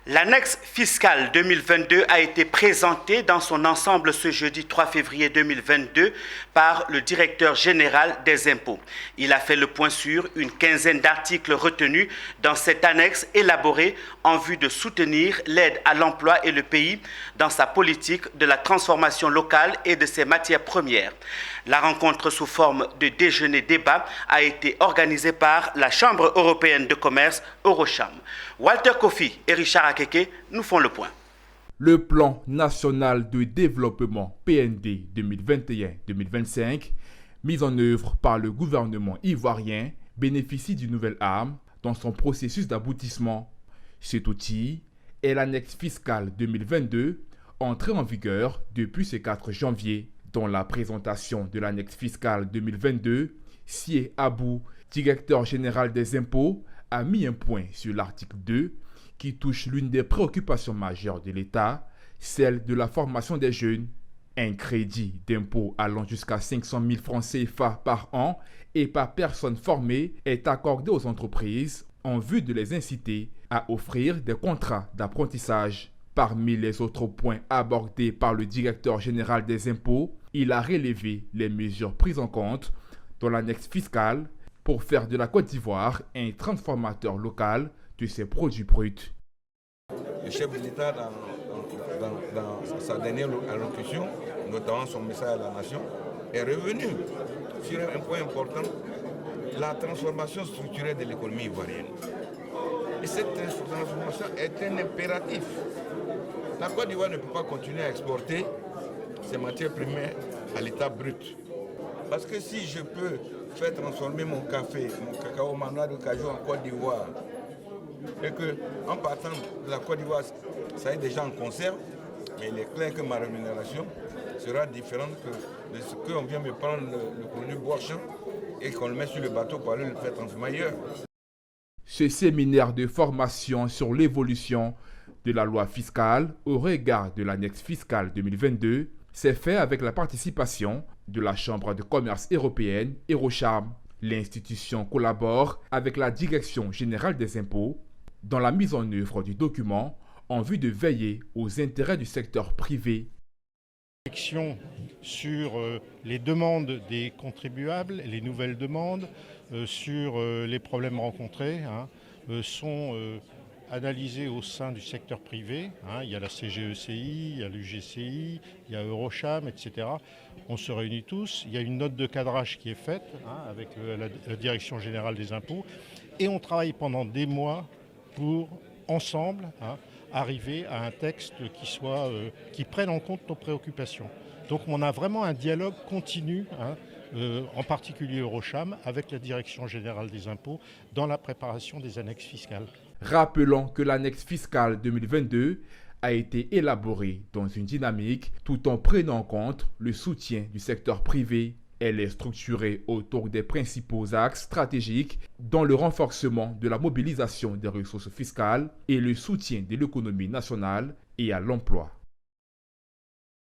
L'annexe fiscale 2022 a été présentée dans son ensemble ce jeudi 3 février 2022 par le directeur général des impôts. Il a fait le point sur une quinzaine d'articles retenus dans cette annexe élaborée en vue de soutenir l'aide à l'emploi et le pays dans sa politique de la transformation locale et de ses matières premières. La rencontre sous forme de déjeuner-débat a été organisée par la Chambre européenne de commerce Eurocham. Walter Kofi et Richard Akeke nous font le point. Le plan national de développement PND 2021-2025, mis en œuvre par le gouvernement ivoirien, bénéficie d'une nouvelle arme dans son processus d'aboutissement. Cet outil est l'annexe fiscale 2022, entrée en vigueur depuis ce 4 janvier. Dans la présentation de l'annexe fiscale 2022, Sié Abou, directeur général des impôts, a mis un point sur l'article 2 qui touche l'une des préoccupations majeures de l'État, celle de la formation des jeunes. Un crédit d'impôt allant jusqu'à 500 000 francs CFA par an et par personne formée est accordé aux entreprises en vue de les inciter à offrir des contrats d'apprentissage. Parmi les autres points abordés par le directeur général des impôts, il a relevé les mesures prises en compte dans l'annexe fiscale pour faire de la Côte d'Ivoire un transformateur local de ses produits bruts. Le chef de l'État, dans sa dernière allocution, notamment son message à la nation, est revenu sur un point important, la transformation structurelle de l'économie ivoirienne. Et cette transformation est un impératif. La Côte d'Ivoire ne peut pas continuer à exporter ses matières premières à l'état brut. Parce que si je peux faire transformer mon café, mon cacao, ma noix de cajou en Côte d'Ivoire, et que en partant de la Côte d'Ivoire, ça est déjà en conserve, mais il est clair que ma rémunération sera différente de ce qu'on vient me prendre le produit bois-champ et qu'on le met sur le bateau pour aller le faire transformer ailleurs. Ce séminaire de formation sur l'évolution de la loi fiscale au regard de l'annexe fiscale 2022 s'est fait avec la participation de la Chambre de commerce européenne Eurocham. L'institution collabore avec la Direction générale des impôts dans la mise en œuvre du document en vue de veiller aux intérêts du secteur privé. Sur les demandes des contribuables, les nouvelles demandes, sur les problèmes rencontrés, sont analysés au sein du secteur privé. Il y a la CGECI, il y a l'UGCI, il y a Eurocham, etc. On se réunit tous. Il y a une note de cadrage qui est faite avec la Direction générale des impôts. Et on travaille pendant des mois pour, ensemble, arriver à un texte qui prenne en compte nos préoccupations. Donc on a vraiment un dialogue continu, en particulier Eurocham, avec la Direction générale des impôts dans la préparation des annexes fiscales. Rappelons que l'annexe fiscale 2022 a été élaborée dans une dynamique tout en prenant en compte le soutien du secteur privé. Elle est structurée autour des principaux axes stratégiques dont le renforcement de la mobilisation des ressources fiscales et le soutien de l'économie nationale et à l'emploi.